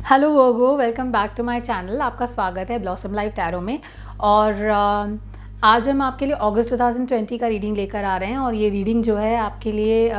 Hello Virgo, welcome back to my channel. आपका स्वागत है ब्लॉसम लाइफ टैरो में। और आज हम आपके लिए अगस्त 2020 का रीडिंग लेकर आ रहे हैं। और ये रीडिंग जो है आपके लिए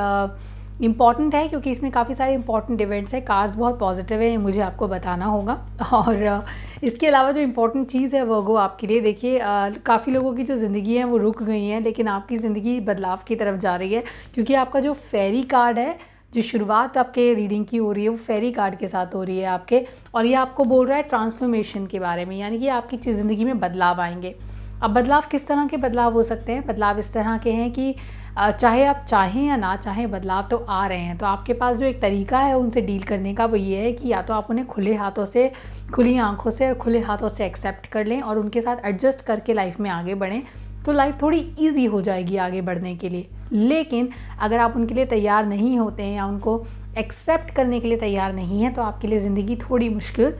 इम्पॉर्टेंट है क्योंकि इसमें काफ़ी सारे इंपॉर्टेंट इवेंट्स हैं। कार्ड्स बहुत पॉजिटिव है, ये मुझे आपको बताना होगा। और इसके अलावा जो इम्पोर्टेंट चीज़ है वर्गो आपके लिए, देखिए काफ़ी लोगों की जो ज़िंदगी है वो रुक गई है, लेकिन आपकी ज़िंदगी बदलाव की तरफ जा रही है क्योंकि आपका जो फेरी कार्ड है, जो शुरुआत आपके रीडिंग की हो रही है वो फेरी कार्ड के साथ हो रही है आपके। और ये आपको बोल रहा है ट्रांसफॉर्मेशन के बारे में, यानी कि आपकी ज़िंदगी में बदलाव आएंगे। अब बदलाव किस तरह के बदलाव हो सकते हैं? बदलाव इस तरह के हैं कि चाहे आप चाहें या ना चाहें, बदलाव तो आ रहे हैं। तो आपके पास जो एक तरीका है उनसे डील करने का वो ये है कि या तो आप उन्हें खुले हाथों से, खुली आंखों से और खुले हाथों से एक्सेप्ट कर लें और उनके साथ एडजस्ट करके लाइफ में आगे बढ़ें, तो लाइफ थोड़ी ईजी हो जाएगी आगे बढ़ने के लिए। लेकिन अगर आप उनके लिए तैयार नहीं होते हैं या उनको एक्सेप्ट करने के लिए तैयार नहीं है, तो आपके लिए ज़िंदगी थोड़ी मुश्किल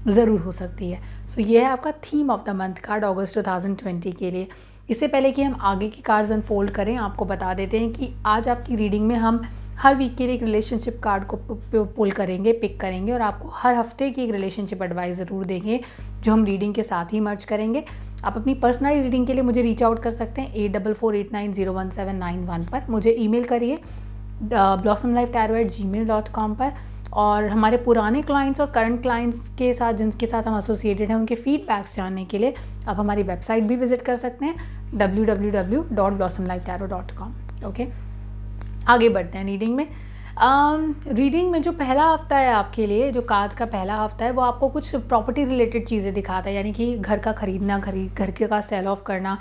ज़रूर हो सकती है। सो ये है आपका theme of the month card अगस्त 2020 के लिए। इससे पहले कि हम आगे की कार्ड्स अनफोल्ड करें, आपको बता देते हैं कि आज आपकी रीडिंग में हम हर वीक के लिए एक रिलेशनशिप कार्ड को पुल करेंगे, पिक करेंगे, और आपको हर हफ्ते की एक रिलेशनशिप एडवाइस ज़रूर देंगे जो हम रीडिंग के साथ ही मर्ज करेंगे। आप अपनी पर्सनल रीडिंग के लिए मुझे रीच आउट कर सकते हैं 8448901791 पर। मुझे ईमेल करिए blossomlifetarot@gmail.com पर। और हमारे पुराने क्लाइंट्स और करंट क्लाइंट्स के साथ, जिनके साथ हम एसोसिएटेड हैं, उनके फीडबैक्स जानने के लिए आप हमारी वेबसाइट भी विजिट कर सकते हैं www.blossomlifetarot.com। ओके, आगे बढ़ते हैं रीडिंग में। रीडिंग में जो पहला हफ्ता है आपके लिए, जो कार्ड्स का पहला हफ्ता है, वो आपको कुछ प्रॉपर्टी रिलेटेड चीज़ें दिखाता है, यानी कि घर का खरीदना, घर के का सेल ऑफ करना,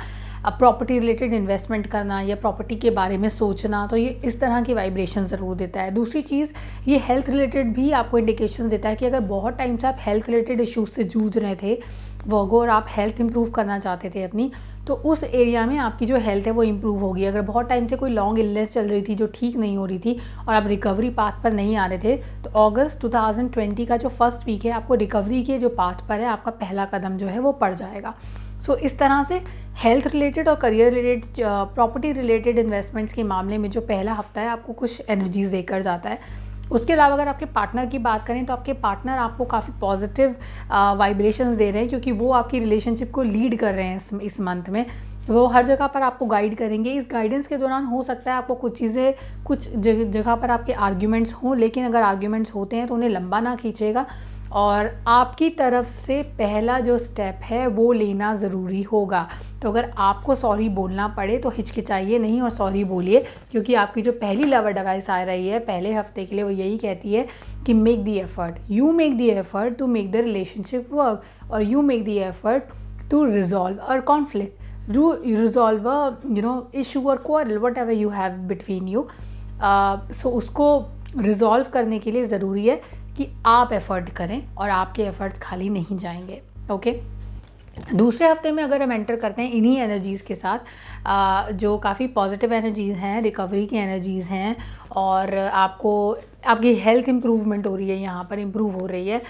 प्रॉपर्टी रिलेटेड इन्वेस्टमेंट करना या प्रॉपर्टी के बारे में सोचना। तो ये इस तरह की वाइब्रेशन ज़रूर देता है। दूसरी चीज़, ये हेल्थ रिलेटेड भी आपको इंडिकेशन देता है कि अगर बहुत टाइम से आप हेल्थ रिलेटेड इश्यूज से जूझ रहे थे वर्गो और आप हेल्थ इंप्रूव करना चाहते थे अपनी, तो उस एरिया में आपकी जो हेल्थ है वो इम्प्रूव होगी। अगर बहुत टाइम से कोई लॉन्ग इलनेस चल रही थी जो ठीक नहीं हो रही थी और आप रिकवरी पाथ पर नहीं आ रहे थे, तो अगस्त 2020 का जो फर्स्ट वीक है आपको रिकवरी के जो पाथ पर है, आपका पहला कदम जो है वो पड़ जाएगा। सो इस तरह से हेल्थ रिलेटेड और career related, property related investments के मामले में जो पहला हफ्ता है आपको कुछ एनर्जीज देकर जाता है। उसके अलावा अगर आपके पार्टनर की बात करें, तो आपके पार्टनर आपको काफ़ी पॉजिटिव वाइब्रेशंस दे रहे हैं क्योंकि वो आपकी रिलेशनशिप को लीड कर रहे हैं इस मंथ में। वो हर जगह पर आपको गाइड करेंगे। इस गाइडेंस के दौरान हो सकता है आपको कुछ चीज़ें, कुछ जगह पर आपके आर्ग्यूमेंट्स हों, लेकिन अगर आर्ग्यूमेंट्स होते हैं तो उन्हें लंबा ना खींचेगा और आपकी तरफ से पहला जो स्टेप है वो लेना ज़रूरी होगा। तो अगर आपको सॉरी बोलना पड़े तो हिचकिचाइए नहीं और सॉरी बोलिए, क्योंकि आपकी जो पहली लव एडवाइस आ रही है पहले हफ्ते के लिए वो यही कहती है कि make the effort, you make the effort to make the relationship work, और you make the effort to resolve और conflict, resolve a issue or quarrel whatever you have between you। सो उसको रिजॉल्व करने के लिए ज़रूरी है कि आप एफर्ट करें और आपके एफर्ट्स खाली नहीं जाएंगे। ओके, दूसरे हफ्ते में अगर हम एंटर करते हैं इन्हीं एनर्जीज़ के साथ, जो काफ़ी पॉजिटिव एनर्जीज़ हैं, रिकवरी की एनर्जीज़ हैं, और आपको आपकी हेल्थ इंप्रूवमेंट हो रही है, यहाँ पर इंप्रूव हो रही है।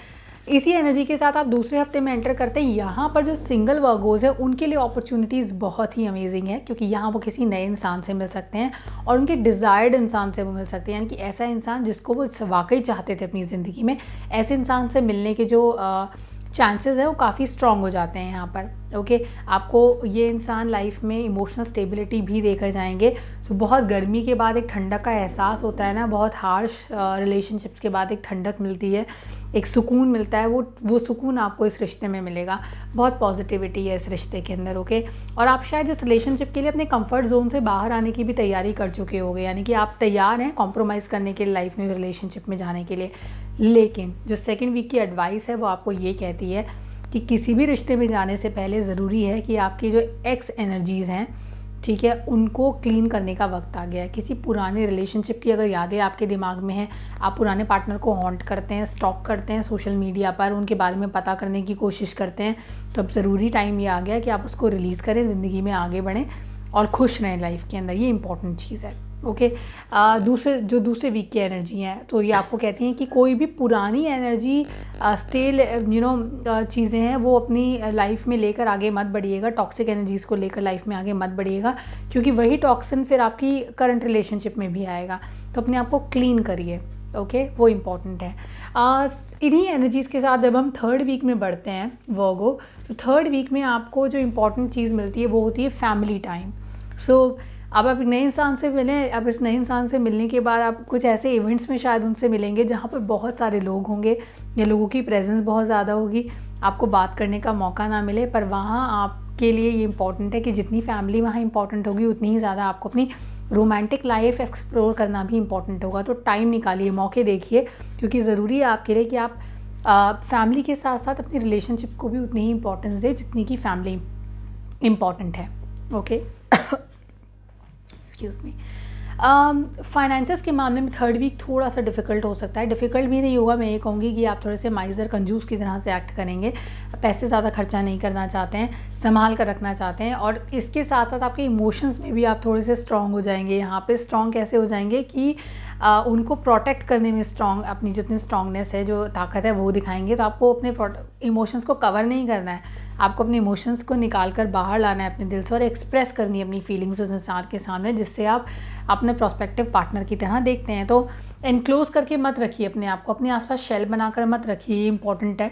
इसी एनर्जी के साथ आप दूसरे हफ्ते में एंटर करते हैं। यहाँ पर जो सिंगल वर्गोज़ है उनके लिए अपॉर्चुनिटीज़ बहुत ही अमेजिंग है, क्योंकि यहाँ वो किसी नए इंसान से मिल सकते हैं और उनके डिज़ायर्ड इंसान से वो मिल सकते हैं, यानी कि ऐसा इंसान जिसको वो वाकई चाहते थे अपनी ज़िंदगी में। ऐसे इंसान से मिलने के जो चांसेस है वो काफ़ी स्ट्रॉन्ग हो जाते हैं यहाँ पर। ओके, आपको ये इंसान लाइफ में इमोशनल स्टेबिलिटी भी देकर जाएंगे। सो बहुत गर्मी के बाद एक ठंडक का एहसास होता है ना, बहुत हार्श रिलेशनशिप्स के बाद एक ठंडक मिलती है, एक सुकून मिलता है। वो सुकून आपको इस रिश्ते में मिलेगा। बहुत पॉजिटिविटी है इस रिश्ते के अंदर। ओके, और आप शायद इस रिलेशनशिप के लिए अपने कंफर्ट जोन से बाहर आने की भी तैयारी कर चुके होंगे, यानी कि आप तैयार हैं कॉम्प्रोमाइज़ करने के लिए लाइफ में, रिलेशनशिप में जाने के लिए। लेकिन जो सेकेंड वीक की एडवाइस है वो आपको ये कहती है कि किसी भी रिश्ते में जाने से पहले ज़रूरी है कि आपकी जो एक्स एनर्जीज़ हैं, ठीक है, उनको क्लीन करने का वक्त आ गया है। किसी पुराने रिलेशनशिप की अगर यादें आपके दिमाग में हैं, आप पुराने पार्टनर को हॉन्ट करते हैं, स्टॉक करते हैं सोशल मीडिया पर, उनके बारे में पता करने की कोशिश करते हैं, तो अब ज़रूरी टाइम ये आ गया कि आप उसको रिलीज़ करें, ज़िंदगी में आगे बढ़ें और खुश रहें लाइफ के अंदर। ये इंपॉर्टेंट चीज़ है। ओके, दूसरे वीक की एनर्जी है, तो ये आपको कहती हैं कि कोई भी पुरानी एनर्जी, स्टेल चीज़ें हैं, वो अपनी लाइफ में लेकर आगे मत बढ़िएगा। टॉक्सिक एनर्जीज़ को लेकर लाइफ में आगे मत बढ़िएगा, क्योंकि वही टॉक्सिन फिर आपकी करंट रिलेशनशिप में भी आएगा। तो अपने आप को क्लीन करिए, ओके, वो इम्पॉर्टेंट है। इन्हीं एनर्जीज़ के साथ जब हम थर्ड वीक में बढ़ते हैं वर्गो, तो थर्ड वीक में आपको जो इम्पॉर्टेंट चीज़ मिलती है वो होती है फैमिली टाइम। सो अब आप एक नए इंसान से मिलें, अब इस नए इंसान से मिलने के बाद आप कुछ ऐसे इवेंट्स में शायद उनसे मिलेंगे जहाँ पर बहुत सारे लोग होंगे या लोगों की प्रेजेंस बहुत ज़्यादा होगी, आपको बात करने का मौका ना मिले, पर वहाँ आपके लिए ये इम्पॉर्टेंट है कि जितनी फैमिली वहाँ इम्पॉर्टेंट होगी उतनी ही ज़्यादा आपको अपनी रोमांटिक लाइफ एक्सप्लोर करना भी इम्पॉर्टेंट होगा। तो टाइम निकालिए, मौके देखिए, क्योंकि ज़रूरी है आपके लिए कि आप फैमिली के साथ साथ अपनी रिलेशनशिप को भी उतनी ही इम्पोर्टेंस दें जितनी की फैमिली इम्पॉर्टेंट है। Okay, excuse me. फाइनेंसेस के मामले में थर्ड वीक थोड़ा सा डिफ़िकल्ट हो सकता है। डिफ़िकल्ट भी नहीं होगा, मैं ये कहूँगी कि आप थोड़े से माइज़र कंजूस की तरह से एक्ट करेंगे, पैसे ज़्यादा खर्चा नहीं करना चाहते हैं, संभाल कर रखना चाहते हैं, और इसके साथ साथ आपके इमोशंस में भी आप थोड़े से स्ट्रॉन्ग हो जाएंगे। यहाँ पे स्ट्रॉन्ग कैसे हो जाएंगे कि उनको प्रोटेक्ट करने में स्ट्रॉन्ग, अपनी जितनी स्ट्रॉन्गनेस है, जो ताकत है, वो दिखाएंगे। तो आपको अपने इमोशंस को कवर नहीं करना है, आपको अपने इमोशंस को निकाल कर बाहर लाना है अपने दिल से और एक्सप्रेस करनी है अपनी फीलिंग्स उस इंसान के सामने, जिससे आप अपने प्रोस्पेक्टिव पार्टनर की तरह देखते हैं। तो एनक्लोज करके मत रखिए अपने आप को, अपने आसपास शेल बनाकर मत रखिए, ये इंपॉर्टेंट है।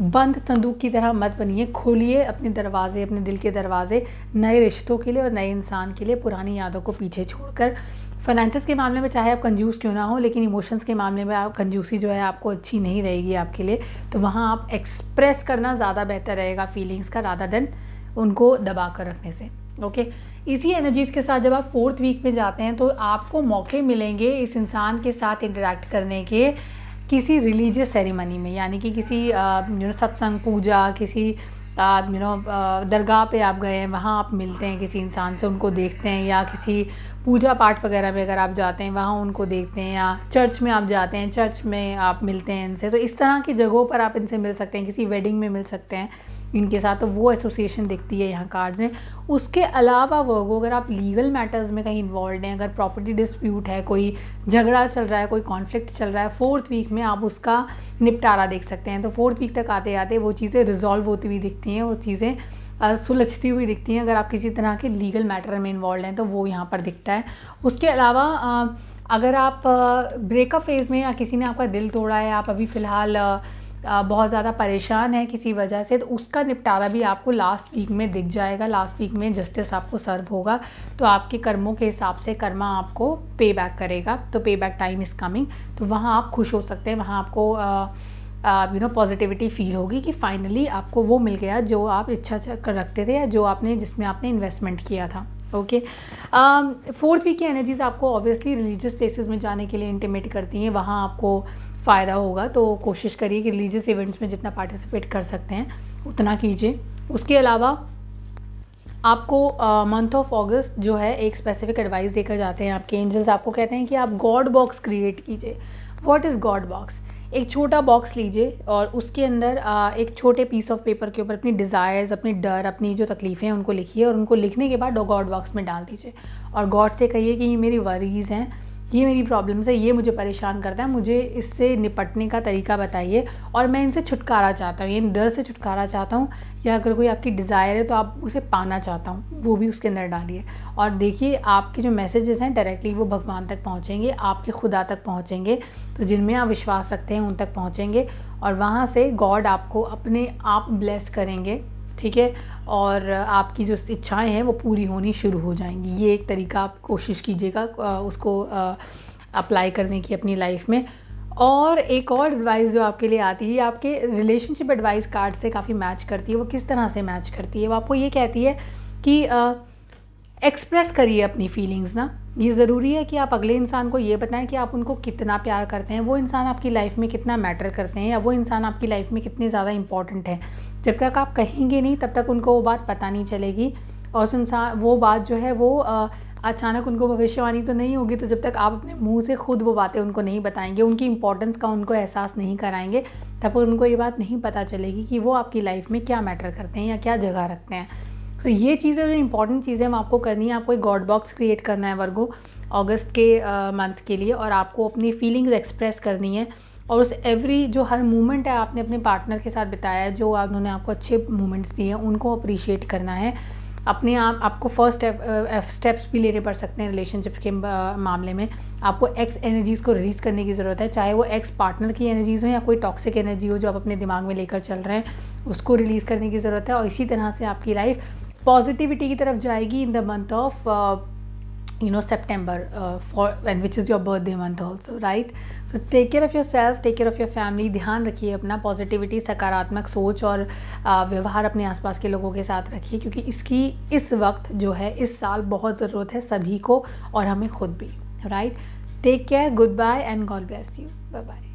बंद तंदूक की तरह मत बनिए, खोलिए अपने दरवाजे, अपने दिल के दरवाजे नए रिश्तों के लिए और नए इंसान के लिए, पुरानी यादों को पीछे छोड़कर। फाइनेंसेस के मामले में चाहे आप कंजूस क्यों ना हो, लेकिन इमोशंस के मामले में आप कंजूसी जो है आपको अच्छी नहीं रहेगी आपके लिए। तो वहाँ आप एक्सप्रेस करना ज़्यादा बेहतर रहेगा फीलिंग्स का, रादर देन उनको दबा कर रखने से। ओके, इसी एनर्जीज़ के साथ जब आप फोर्थ वीक में जाते हैं तो आपको मौके मिलेंगे इस इंसान के साथ इंटरेक्ट करने के किसी रिलीजियस सेरेमनी में, यानी कि किसी सत्संग, पूजा, किसी दरगाह पे आप गए हैं, वहाँ आप मिलते हैं किसी इंसान से, उनको देखते हैं, या किसी पूजा पाठ वगैरह में अगर आप जाते हैं वहाँ उनको देखते हैं, या चर्च में आप जाते हैं, चर्च में आप मिलते हैं इनसे। तो इस तरह की जगहों पर आप इनसे मिल सकते हैं, किसी वेडिंग में मिल सकते हैं इनके साथ, तो वो एसोसिएशन दिखती है यहाँ कार्ड्स में। उसके अलावा वो अगर आप लीगल मैटर्स में कहीं इन्वॉल्व हैं, अगर प्रॉपर्टी डिस्प्यूट है, कोई झगड़ा चल रहा है, कोई कॉन्फ्लिक्ट चल रहा है, फोर्थ वीक में आप उसका निपटारा देख सकते हैं। तो फोर्थ वीक तक आते आते वो चीज़ें रिजॉल्व होती हुई दिखती हैं, वो चीज़ें सुलझती हुई दिखती हैं। अगर आप किसी तरह के लीगल मैटर में इन्वॉल्व हैं तो वो यहाँ पर दिखता है। उसके अलावा अगर आप ब्रेकअप फेज़ में, या किसी ने आपका दिल तोड़ा है, आप अभी फ़िलहाल बहुत ज़्यादा परेशान है किसी वजह से, तो उसका निपटारा भी आपको लास्ट वीक में दिख जाएगा। लास्ट वीक में जस्टिस आपको सर्व होगा, तो आपके कर्मों के हिसाब से कर्मा आपको पे बैक करेगा। तो पे बैक टाइम इज़ कमिंग, तो वहाँ आप खुश हो सकते हैं, वहाँ आपको पॉजिटिविटी फील होगी कि फाइनली आपको वो मिल गया जो आप इच्छा कर रखते थे, या जो आपने, जिसमें आपने इन्वेस्टमेंट किया था। ओके, फोर्थ वीक की एनर्जीज आपको ऑब्वियसली रिलीजियस प्लेसेस में जाने के लिए इंटिमेट करती हैं, वहाँ आपको फ़ायदा होगा। तो कोशिश करिए कि रिलीजियस इवेंट्स में जितना पार्टिसिपेट कर सकते हैं उतना कीजिए। उसके अलावा आपको मंथ ऑफ अगस्त जो है एक स्पेसिफिक एडवाइस देकर जाते हैं आपके एंजल्स, आपको कहते हैं कि आप गॉड बॉक्स क्रिएट कीजिए। What is God box? एक छोटा बॉक्स लीजिए और उसके अंदर एक छोटे पीस ऑफ पेपर के ऊपर अपनी डिज़ायर्स, अपनी डर, अपनी जो तकलीफ़ें हैं उनको लिखिए, और उनको लिखने के बाद गॉड बॉक्स में डाल दीजिए, और गॉड से कहिए कि ये मेरी वरीज़ हैं, ये मेरी प्रॉब्लम्स है, ये मुझे परेशान करता है, मुझे इससे निपटने का तरीका बताइए, और मैं इनसे छुटकारा चाहता हूँ, ये डर से छुटकारा चाहता हूँ, या अगर कोई आपकी डिज़ायर है तो आप उसे पाना चाहता हूँ, वो भी उसके अंदर डालिए। और देखिए आपके जो मैसेजेस हैं डायरेक्टली वो भगवान तक पहुँचेंगे, आपके खुदा तक पहुँचेंगे, तो जिनमें आप विश्वास रखते हैं उन तक पहुँचेंगे, और वहाँ से गॉड आपको अपने आप ब्लेस करेंगे, ठीक है, और आपकी जो इच्छाएं हैं वो पूरी होनी शुरू हो जाएंगी। ये एक तरीका आप कोशिश कीजिएगा उसको अप्लाई करने की अपनी लाइफ में। और एक और एडवाइस जो आपके लिए आती है, आपके रिलेशनशिप एडवाइस कार्ड से काफ़ी मैच करती है। वो किस तरह से मैच करती है? वो आपको ये कहती है कि एक्सप्रेस करिए अपनी फीलिंग्स ना। ये ज़रूरी है कि आप अगले इंसान को ये बताएं कि आप उनको कितना प्यार करते हैं, वो इंसान आपकी लाइफ में कितना मैटर करते हैं, या वो इंसान आपकी लाइफ में कितने ज़्यादा इंपॉर्टेंट है। जब तक आप कहेंगे नहीं तब तक उनको वो बात पता नहीं चलेगी, और उस इंसान वो बात जो है वो अचानक उनको भविष्यवाणी तो नहीं होगी। तो जब तक आप अपने मुंह से खुद वो बातें उनको नहीं बताएंगे, उनकी इंपॉर्टेंस का उनको एहसास नहीं कराएंगे, तब उनको ये बात नहीं पता चलेगी कि वो आपकी लाइफ में क्या मैटर करते हैं या क्या जगह रखते हैं। तो ये चीज़ें जो इंपॉर्टेंट चीज़ें वो आपको करनी है। आपको एक गॉड बॉक्स क्रिएट करना है वर्गो अगस्त के मंथ के लिए, और आपको अपनी फीलिंग्स एक्सप्रेस करनी है, और उस एवरी जो हर मोमेंट है आपने अपने पार्टनर के साथ बिताया है, जो उन्होंने आपको अच्छे मोमेंट्स दिए हैं, उनको अप्रिशिएट करना है। अपने आप आपको फर्स्ट स्टेप्स भी लेने पड़ सकते हैं रिलेशनशिप के मामले में। आपको एक्स एनर्जीज़ को रिलीज़ करने की ज़रूरत है, चाहे वो एक्स पार्टनर की एनर्जीज़ हो या कोई टॉक्सिक एनर्जी हो जो आप अपने दिमाग में लेकर चल रहे हैं, उसको रिलीज़ करने की ज़रूरत है। और इसी तरह से आपकी लाइफ पॉजिटिविटी की तरफ जाएगी in the month of September, and which is your birthday month also, right? So take care of yourself, take care of your family. ध्यान रखिए अपना, पॉजिटिविटी, सकारात्मक सोच और व्यवहार अपने आसपास के लोगों के साथ रखिए, क्योंकि इसकी इस वक्त जो है इस साल बहुत ज़रूरत है सभी को और हमें खुद भी, right? Take care, goodbye and God bless you, bye bye.